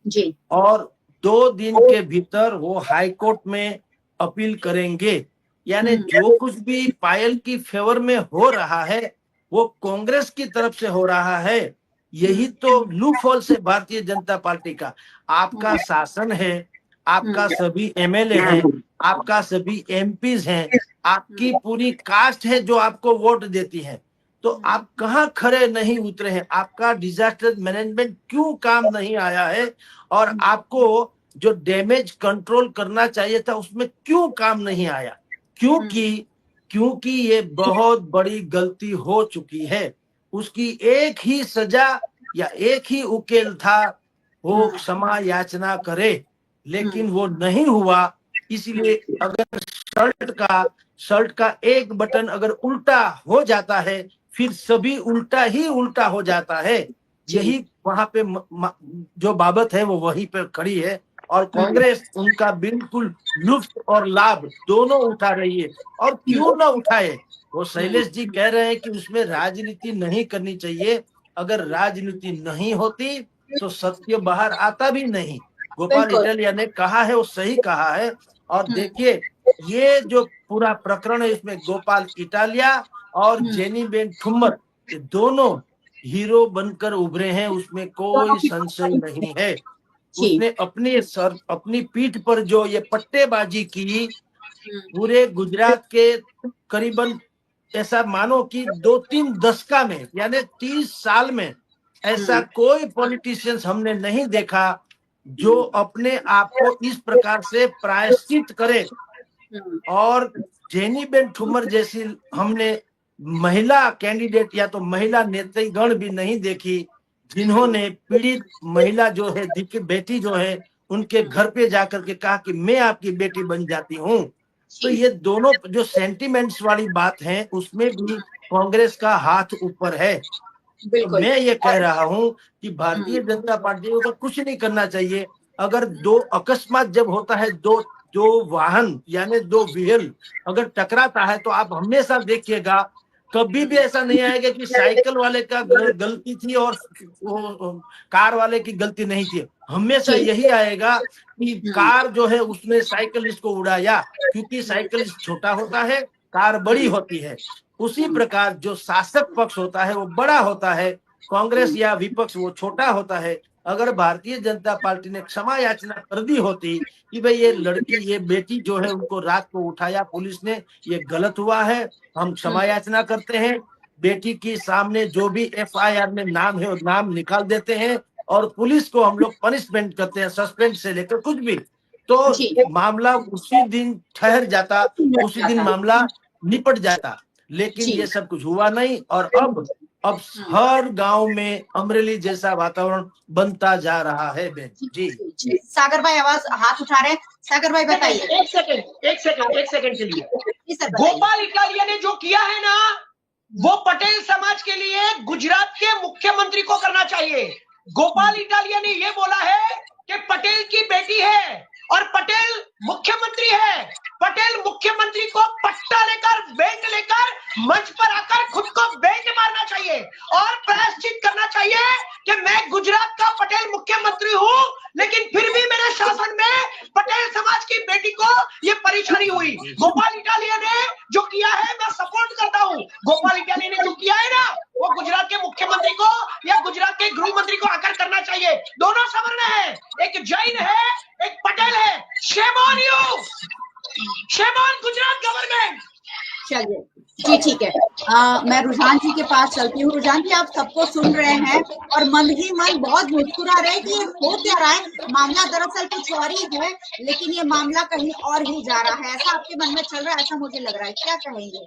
जी, और 2 दिन के भीतर वो हाई कोर्ट में अपील करेंगे। यानी जो कुछ भी पायल की फेवर में हो रहा है वो कांग्रेस की तरफ से हो रहा है। यही तो लूपहोल से भारतीय जनता पार्टी का, आपका शासन है, आपका सभी एमएलए हैं, आपका सभी एमपीज हैं, आपकी पूरी कास्ट है जो आपको वोट देती है, तो आप कहाँ खड़े नहीं उतरे हैं? आपका डिजास्टर मैनेजमेंट क्यों काम नहीं आया है? और आपको जो डैमेज कंट्रोल करना चाहिए था उसमें क्यों काम नहीं आया? क्योंकि ये बहुत बड़ी गलती हो चुकी है। उसकी एक ही सजा या एक ही उकेल था, वो क्षमा याचना करे, लेकिन वो नहीं हुआ। इसलिए अगर शर्ट का एक बटन अगर उल्टा हो जाता है, फिर सभी उल्टा ही उल्टा हो जाता है। यही वहां पे जो बाबत है वो वहीं पे खड़ी है, और कांग्रेस उनका बिल्कुल लुफ्त और लाभ दोनों उठा रही है। और क्यों ना उठाए? वो शैलेश जी कह रहे हैं कि उसमें राजनीति नहीं करनी चाहिए। अगर राजनीति नहीं होती तो सत्य बाहर आता भी नहीं। गोपाल इटालिया ने कहा है, वो सही कहा है। और देखिए, ये जो पूरा प्रकरण है, इसमें गोपाल इटालिया और जेनीबेन ठुम्मर, ये दोनों हीरो बनकर उभरे हैं, उसमें कोई संशय नहीं है। उसने अपनी पीठ पर जो ये पट्टेबाजी की, पूरे गुजरात के करीबन ऐसा मानो कि 2-3 दशका में, यानी 30 साल में ऐसा कोई पॉलिटिशियंस हमने नहीं देखा जो अपने आप को इस प्रकार से प्रायश्चित करे। और जेनीबेन ठुम्मर जैसी हमने महिला कैंडिडेट या तो महिला नेतागण भी नहीं देखी, जिन्होंने पीड़ित महिला जो है, बेटी जो है, उनके घर पे जाकर के कहा कि मैं आपकी बेटी बन जाती हूँ। तो ये दोनों जो सेंटिमेंट्स वाली बात है, उसमें भी कांग्रेस का हाथ ऊपर है। तो मैं ये कह रहा हूँ कि भारतीय जनता पार्टी को कुछ नहीं करना चाहिए। अगर दो अकस्मात जब होता है, दो वाहन यानी 2 व्हील अगर टकराता है, तो आप हमेशा देखिएगा, कभी भी ऐसा नहीं आएगा कि साइकिल वाले का गलती थी और कार वाले की गलती नहीं थी। हमेशा यही आएगा कि कार जो है उसने साइकिलिस्ट को उड़ाया, क्योंकि साइकिलिस्ट छोटा होता है, कार बड़ी होती है। उसी प्रकार जो शासक पक्ष होता है वो बड़ा होता है, कांग्रेस या विपक्ष वो छोटा होता है। अगर भारतीय जनता पार्टी ने क्षमा याचना कर दी होती कि भाई ये लड़की, ये बेटी जो है, उनको रात को उठाया पुलिस ने, ये गलत हुआ है, हम क्षमा याचना करते हैं, बेटी के सामने जो भी FIR में नाम है वो नाम निकाल देते हैं, और पुलिस को हम लोग पनिशमेंट करते हैं, सस्पेंड से लेकर कुछ भी, तो मामला उसी दिन ठहर जाता, उसी दिन मामला निपट जाता। लेकिन ये सब कुछ हुआ नहीं, और अब हर गांव में अमरेली जैसा वातावरण बनता जा रहा है। बहन जी, सागर भाई आवाज हाथ उठा रहे हैं। सागर भाई बताइए। एक सेकंड के लिए। गोपाल इटालिया ने जो किया है ना, वो पटेल समाज के लिए गुजरात के मुख्यमंत्री को करना चाहिए। गोपाल इटालिया ने ये बोला है कि पटेल की बेटी है और पटेल मुख्यमंत्री है। पटेल मुख्यमंत्री को पट्टा लेकर, बेल्ट लेकर मंच पर आकर खुद को बेल्ट मारना चाहिए और प्रायश्चित करना चाहिए कि मैं गुजरात का पटेल मुख्यमंत्री हूं, लेकिन फिर भी मेरे शासन में पटेल समाज की बेटी को ये परेशानी हुई। गोपाल इटालिया ने जो किया है मैं सपोर्ट करता हूं। गोपाल इटालिया ने जो किया है ना, वो गुजरात के मुख्यमंत्री को या गुजरात के गृह मंत्री को आकर करना चाहिए। दोनों सवर्ण है, एक जैन है, एक पटेल है। Shame on you, shame on Gujarat government. चलिए जी, ठीक है। मैं रुझान जी के पास चलती हूँ। रुझान जी, आप सबको सुन रहे हैं और मन ही मन बहुत मुस्कुरा रहे कि ये हो क्या रहा है। मामला दरअसल कुछ और ही है, लेकिन ये मामला कहीं और ही जा रहा है, ऐसा आपके मन में चल रहा है, ऐसा मुझे लग रहा है। क्या कहेंगे?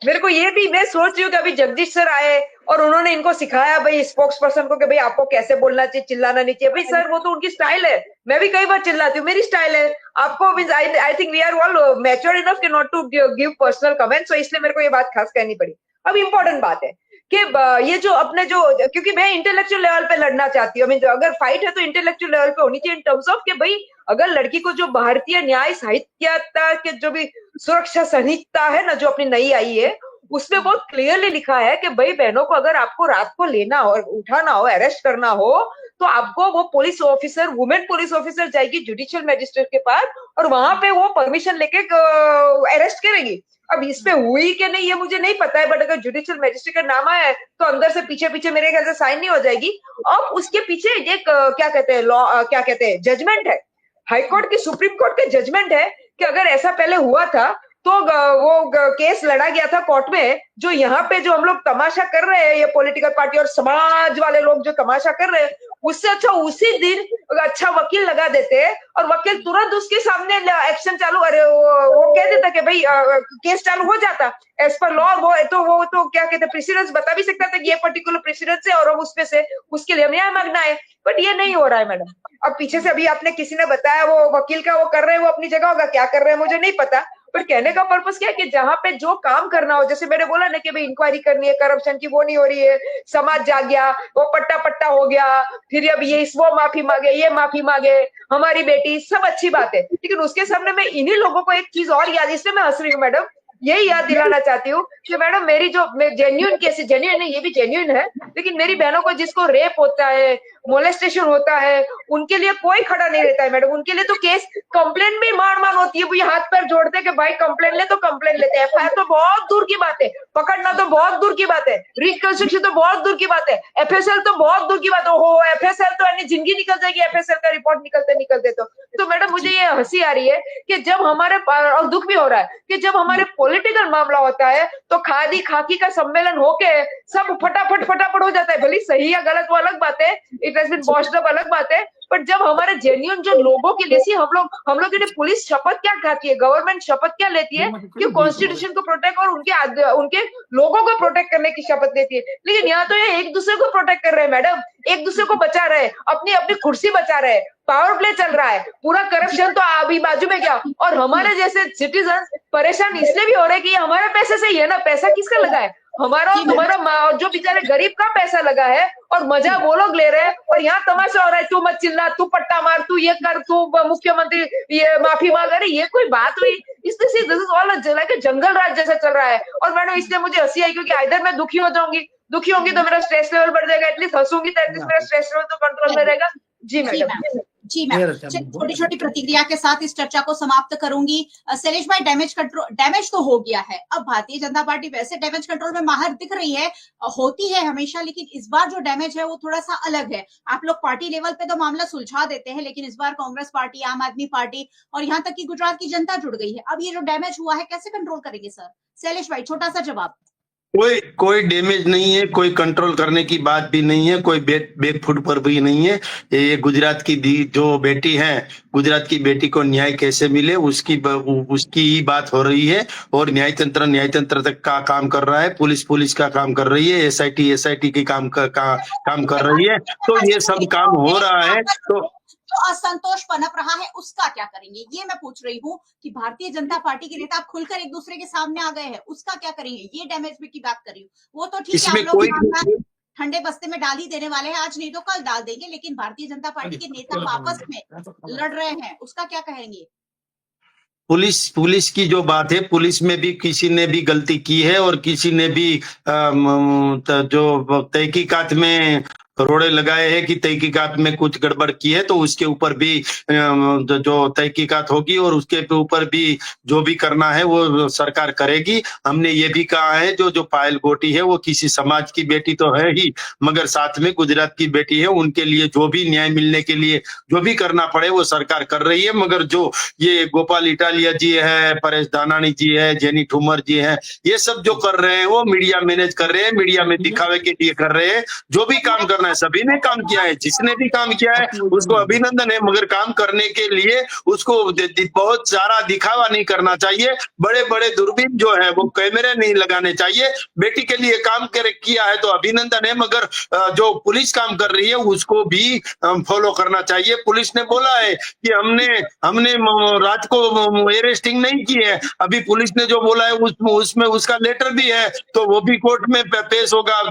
मेरे को ये भी, मैं सोच रही हूँ कि अभी जगदीश सर आए और उन्होंने इनको सिखाया भाई स्पोक्स पर्सन को कि भाई आपको कैसे बोलना चाहिए, चिल्लाना नहीं चाहिए। भाई सर वो तो उनकी स्टाइल है, मैं भी कई बार चिल्लाती हूँ, मेरी स्टाइल है। आपको I think we are all mature enough कि not to give personal comments, तो इसलिए मेरे को ये बात खास कहनी पड़ी। अब इम्पोर्टेंट बात है कि ये जो अपने जो, क्योंकि मैं इंटेलेक्चुअल लेवल पे लड़ना चाहती हूँ, अगर फाइट है तो इंटेलेक्चुअल लेवल पे होनी चाहिए, इन टर्म्स ऑफ कि भाई अगर लड़की को जो भारतीय न्याय साहित्यता के जो भी सुरक्षा संहिता है ना, जो अपनी नई आई है, उसमें बहुत क्लियरली लिखा है कि भाई बहनों को अगर आपको रात को लेना हो, उठाना हो, अरेस्ट करना हो, तो आपको वो police officer, women police officer जाएगी जुडिशियल मैजिस्ट्रेट के पास और वहां पे वो परमिशन लेके अरेस्ट करेगी। अब इस पे हुई कि नहीं ये मुझे नहीं पता है, बट अगर जुडिशियल मैजिस्ट्रेट का नाम आया है तो अंदर से पीछे पीछे मेरे ख्याल से साइन नहीं हो जाएगी। अब उसके पीछे एक क्या कहते हैं, लॉ क्या कहते हैं, जजमेंट है, हाईकोर्ट की, सुप्रीम कोर्ट के जजमेंट है कि अगर ऐसा पहले हुआ था तो वो केस लड़ा गया था कोर्ट में। जो यहाँ पे जो हम लोग तमाशा कर रहे हैं, ये पॉलिटिकल पार्टी और समाज वाले लोग जो तमाशा कर रहे हैं, उससे अच्छा उसी दिन अच्छा वकील लगा देते और वकील तुरंत उसके सामने एक्शन चालू, अरे वो कह देता कि भाई केस चालू हो जाता एज पर लॉ। वो तो क्या कहते हैं, प्रेसिडेंस बता भी सकता था कि ये पर्टिकुलर प्रेसिडेंस है और हम उसमें से उसके लिए न्याय मांगना है। बट ये नहीं हो रहा है मैडम। अब पीछे से अभी आपने किसी ने बताया वो वकील का वो कर रहे हैं, वो अपनी जगह होगा, क्या कर रहे हैं मुझे नहीं पता। पर कहने का पर्पस क्या है कि जहां पे जो काम करना हो, जैसे मैंने बोला ना कि भाई इंक्वायरी करनी है करप्शन की, वो नहीं हो रही है, समाज जाग गया, वो पट्टा पट्टा हो गया, फिर अब ये वो माफी मांगे, ये माफी मांगे, हमारी बेटी, सब अच्छी बात है। लेकिन उसके सामने मैं इन्हीं लोगों को एक चीज और याद, इसलिए मैं हंस रही हूँ मैडम, यही याद दिलाना चाहती हूँ कि मैडम मेरी जो जेन्युइन केस, जेन्युइन नहीं, ये भी जेन्युइन है, लेकिन मेरी बहनों को जिसको रेप होता है, मोलेस्टेशन होता है, उनके लिए कोई खड़ा नहीं रहता है मैडम। उनके लिए तो केस कंप्लेन में मार मार होती है, वो ये हाथ पैर जोड़ते हैं कि भाई कंप्लेन ले, तो कंप्लेन लेते हैं। एफआईआर तो बहुत दूर की बात है, पकड़ना तो बहुत दूर की बात है, रिकंस्ट्रक्शन तो बहुत दूर की बात है, एफएसएल तो बहुत दूर की बात है। ओहो, एफएसएल तो यानी जिंदगी निकल जाएगी एफएसएल का रिपोर्ट निकलते निकलते। तो मैडम मुझे ये हंसी आ रही है कि जब हमारे, और दुख भी हो रहा है कि जब हमारे पॉलिटिकल मामला होता है तो खादी खाकी का सम्मेलन होके सब फटाफट हो जाता है। भले सही या गलत वो अलग बात है, it has been washed up अलग बात है, बट जब हमारे जेन्युइन जो लोगों के लिए हम लोग के लिए पुलिस शपथ क्या खाती है, गवर्नमेंट शपथ क्या लेती है कि कॉन्स्टिट्यूशन को प्रोटेक्ट और उनके लोगों को प्रोटेक्ट करने की शपथ लेती है। लेकिन यहाँ तो ये एक दूसरे को प्रोटेक्ट कर रहे हैं मैडम, एक दूसरे को बचा रहे हैं, अपनी अपनी कुर्सी बचा रहे हैं, पावर प्ले चल रहा है, पूरा करप्शन तो अभी बाजू में क्या। और हमारे जैसे सिटीजन परेशान इसलिए भी हो रहे हैं कि ये हमारे पैसे से ही है ना, पैसा किसका लगा है, हमारा और तुम्हारा, जो बेचारे गरीब का पैसा लगा है और मजा वो लोग ले रहे हैं। और यहाँ तमाशा हो रहा है, तू मत चिल्ला, तू पट्टा मार, तू ये कर, तू मुख्यमंत्री ये माफी मांग, अरे ये कोई बात हुई? दिस इज ऑल लाइक जंगल राज जैसा चल रहा है। और मैडम इसलिए मुझे हंसी आई क्योंकि इधर मैं दुखी हो जाऊंगी, दुखी होंगी तो मेरा स्ट्रेस लेवल बढ़ जाएगा, एटलीस्ट हंसूंगी तो एटलीस्ट मेरा स्ट्रेस लेवल तो कंट्रोल में रहेगा। जी मैडम। जी मैम, छोटी छोटी प्रतिक्रिया के साथ इस चर्चा को समाप्त करूंगी। शैलेश भाई, डैमेज तो हो गया है, अब भारतीय जनता पार्टी वैसे डैमेज कंट्रोल में माहिर दिख रही है, होती है हमेशा, लेकिन इस बार जो डैमेज है वो थोड़ा सा अलग है। आप लोग पार्टी लेवल पे तो मामला सुलझा देते हैं, लेकिन इस बार कांग्रेस पार्टी, आम आदमी पार्टी और यहाँ तक कि गुजरात की जनता जुड़ गई है। अब ये जो डैमेज हुआ है कैसे कंट्रोल करेंगे सर? शैलेश भाई, छोटा सा जवाब। कोई डैमेज नहीं है, कोई कंट्रोल करने की बात भी नहीं है, कोई बैकफुट पर भी नहीं है। ये गुजरात की जो बेटी है, गुजरात की बेटी को न्याय कैसे मिले उसकी ही बात हो रही है। और न्याय तंत्र तक का काम कर रहा है, पुलिस का काम कर रही है, एसआईटी की काम कर रही है। तो ये सब काम हो रहा है। तो जो असंतोष पनप रहा है उसका क्या करेंगे, ये मैं पूछ रही हूँ कि भारतीय जनता पार्टी के नेता खुलकर एक दूसरे के सामने आ गए हैं, उसका क्या करेंगे? ये डैमेज की बात कर रही हूँ, वो तो ठीक है, हम लोग ठंडे बस्ते में डाल ही देने वाले हैं, आज नहीं तो कल डाल देंगे, लेकिन भारतीय जनता पार्टी के नेता आपस में लड़ रहे हैं, उसका क्या कहेंगे? पुलिस की जो बात है, पुलिस में भी किसी ने भी गलती की है और किसी ने भी जो तहकीकात में रोड़े लगाए हैं कि तहकीकात में कुछ गड़बड़ की है, तो उसके ऊपर भी जो तहकीकात होगी और उसके ऊपर भी जो भी करना है वो सरकार करेगी। हमने ये भी कहा है जो पायल गोटी है वो किसी समाज की बेटी तो है ही, मगर साथ में गुजरात की बेटी है, उनके लिए जो भी न्याय मिलने के लिए जो भी करना पड़े वो सरकार कर रही है। मगर जो ये गोपाल इटालिया जी है, परेश दानानी जी है, जेनी ठुमर जी है, ये सब जो कर रहे हैं वो मीडिया मैनेज कर रहे हैं, मीडिया में दिखावे के लिए कर रहे हैं। जो भी काम करना है सभी ने काम किया है, जिसने भी काम किया है उसको अभिनंदन है, मगर काम करने के लिए उसको बहुत सारा दिखावा नहीं करना चाहिए। बड़े बड़े दूरबीन जो है वो कैमरे नहीं लगाने चाहिए। बेटी के लिए काम किया है तो अभिनंदन है, मगर जो पुलिस काम कर रही है उसको भी फॉलो करना चाहिए। पुलिस ने बोला है कि हमने रात को अरेस्टिंग नहीं की है, अभी पुलिस ने जो बोला है उसमें उसका लेटर भी है, तो वो भी कोर्ट में पेश होगा।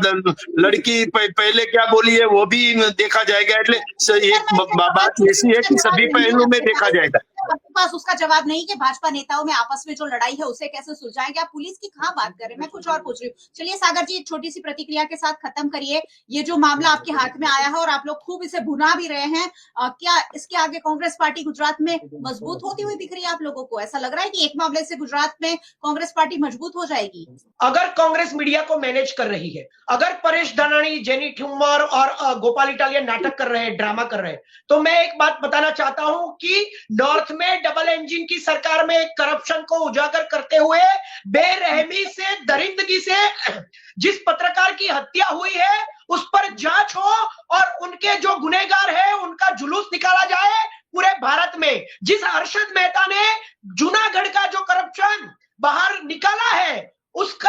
लड़की पहले क्या बोली है वो भी देखा जाएगा। एक बात ऐसी है कि सभी पहलू में देखा जाएगा। आपके पास उसका जवाब नहीं कि भाजपा नेताओं में आपस में जो लड़ाई है उसे कैसे सुलझाएंगे? आप पुलिस की कहाँ बात कर रहे हैं, मैं कुछ और पूछ रही हूँ। चलिए सागर जी, एक छोटी सी प्रतिक्रिया के साथ खत्म करिए। ये जो मामला आपके हाथ में आया है और आप लोग खूब इसे भुना भी रहे हैं, क्या इसके आगे कांग्रेस पार्टी गुजरात में मजबूत होती हुई दिख रही है आप लोगों को? ऐसा लग रहा है कि एक मामले से गुजरात में कांग्रेस पार्टी मजबूत हो जाएगी? अगर कांग्रेस मीडिया को मैनेज कर रही है, अगर परेश दानानी, जेनी ठुम्मर और गोपाल इटालिया नाटक कर रहे हैं, ड्रामा कर रहे हैं, तो मैं एक बात बताना चाहता हूं कि नॉर्थ में डबल इंजन की सरकार में करप्शन को उजागर करते हुए बेरहमी से, दरिंदगी से जिस पत्रकार की हत्या हुई है उस पर जांच हो और उनके जो गुनहगार जिस अरशद मेहता ने जूनागढ़ का जो करप्शन बाहर निकाला है उसके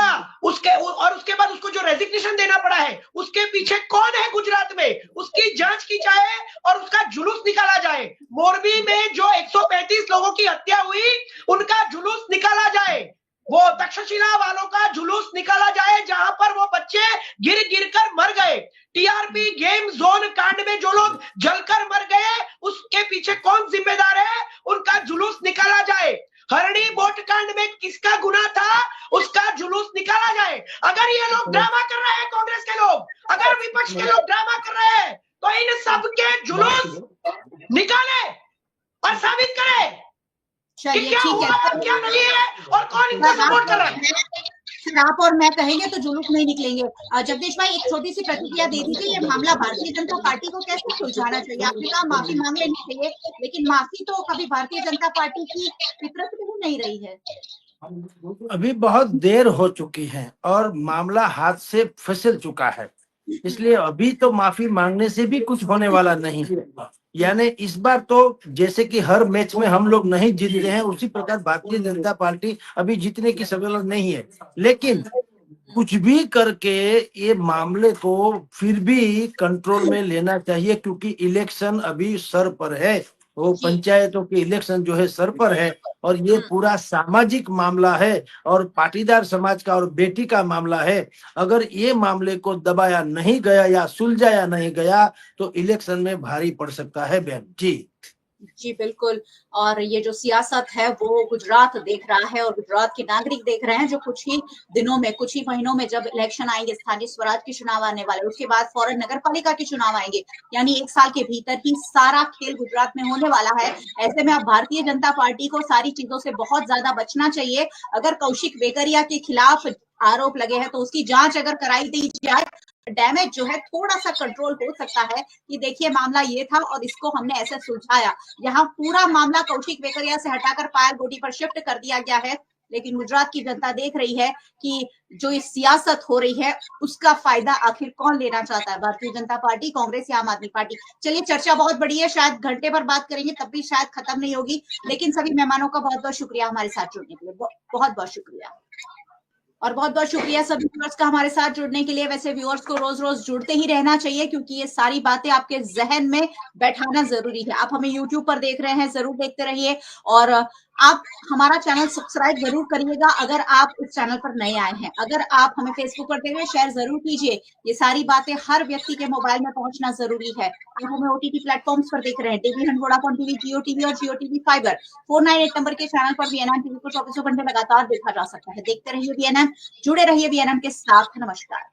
बाद उसको जो रेजिग्नेशन देना पड़ा है, उसके पीछे कौन है गुजरात में, उसकी जांच की जाए और उसका जुलूस निकाला जाए। मोरबी में जो 135 लोगों की हत्या हुई उनका जुलूस निकाला जाए, वो तक्षशिला वालों का जुलूस निकाला जाए जहां पर वो बच्चे गिर गिर कर मर गए। टीआरपी गेम जोन कांड में जो लोग जलकर मर गए उसके पीछे कौन जिम्मेदार है, उनका जुलूस निकाला जाए। हरणी बोट कांड में किसका गुनाह था, उसका जुलूस निकाला जाए। अगर ये लोग ड्रामा कर रहे हैं, कांग्रेस के लोग, अगर विपक्ष के लोग ड्रामा कर रहे हैं, तो इन सबके जुलूस निकाले और साबित करे कि चलिए क्या ठीक हुआ है। और क्या नहीं है और कौन इनको सपोर्ट कर रहा है। सर आप और मैं कहेंगे तो जुलूस नहीं निकलेंगे। जगदीश भाई एक छोटी सी प्रतिक्रिया दे दीजिए, ये मामला भारतीय जनता पार्टी को कैसे सुलझाना चाहिए? आपने कहा माफी मांग लेनी चाहिए, लेकिन माफी तो कभी भारतीय जनता पार्टी की फितरत में ही नहीं रही है। अभी बहुत देर हो चुकी है और मामला हाथ से फिसल चुका है, इसलिए अभी तो माफी मांगने से भी कुछ होने वाला नहीं है। यानी इस बार तो जैसे कि हर मैच में हम लोग नहीं जीत रहे हैं, उसी प्रकार भारतीय जनता पार्टी अभी जीतने की सहूलत नहीं है। लेकिन कुछ भी करके ये मामले को फिर भी कंट्रोल में लेना चाहिए, क्योंकि इलेक्शन अभी सर पर है, वो पंचायतों के इलेक्शन जो है सर पर है और ये पूरा सामाजिक मामला है और पाटीदार समाज का और बेटी का मामला है। अगर ये मामले को दबाया नहीं गया या सुलझाया नहीं गया तो इलेक्शन में भारी पड़ सकता है बहन जी बिल्कुल। और ये जो सियासत है वो गुजरात देख रहा है और गुजरात के नागरिक देख रहे हैं, जो कुछ ही दिनों में, कुछ ही महीनों में जब इलेक्शन आएंगे, स्थानीय स्वराज के चुनाव आने वाले, उसके बाद फौरन नगर पालिका के चुनाव आएंगे, यानी 1 साल के भीतर ही सारा खेल गुजरात में होने वाला है। ऐसे में अब भारतीय जनता पार्टी को सारी चीजों से बहुत ज्यादा बचना चाहिए। अगर कौशिक वेकरिया के खिलाफ आरोप लगे हैं तो उसकी जांच अगर कराई दी जाए, डैमेज जो है थोड़ा सा कंट्रोल हो सकता है कि देखिए मामला ये था और इसको हमने ऐसे सुलझाया। यहाँ पूरा मामला कौशिक वेकरिया से हटाकर पायल गोटी पर शिफ्ट कर दिया गया है, लेकिन गुजरात की जनता देख रही है कि जो इस सियासत हो रही है उसका फायदा आखिर कौन लेना चाहता है, भारतीय जनता पार्टी, कांग्रेस या आम आदमी पार्टी। चलिए चर्चा बहुत बड़ी है, शायद घंटे भर बात करेंगे तब भी शायद खत्म नहीं होगी, लेकिन सभी मेहमानों का बहुत बहुत शुक्रिया हमारे साथ जुड़ने के लिए, बहुत बहुत शुक्रिया। और बहुत बहुत शुक्रिया सभी व्यूअर्स का हमारे साथ जुड़ने के लिए। वैसे व्यूअर्स को रोज रोज जुड़ते ही रहना चाहिए, क्योंकि ये सारी बातें आपके जहन में बैठाना जरूरी है। आप हमें यूट्यूब पर देख रहे हैं, जरूर देखते रहिए और आप हमारा चैनल सब्सक्राइब जरूर करिएगा अगर आप इस चैनल पर नए आए हैं। अगर आप हमें फेसबुक पर देख रहे हैं, शेयर जरूर कीजिए। ये सारी बातें हर व्यक्ति के मोबाइल में पहुंचना जरूरी है। आप हमें ओटीटी प्लेटफॉर्म्स पर देख रहे हैं, टीवी हंड, वोडाफोन टीवी, जियो टीवी और जियो टीवी फाइबर। 498 नंबर के चैनल पर वीएनएम टीवी को 24 घंटे लगातार देखा जा सकता है। देखते रहिए वीएनएम, जुड़े रहिए वीएनएम के साथ। नमस्कार।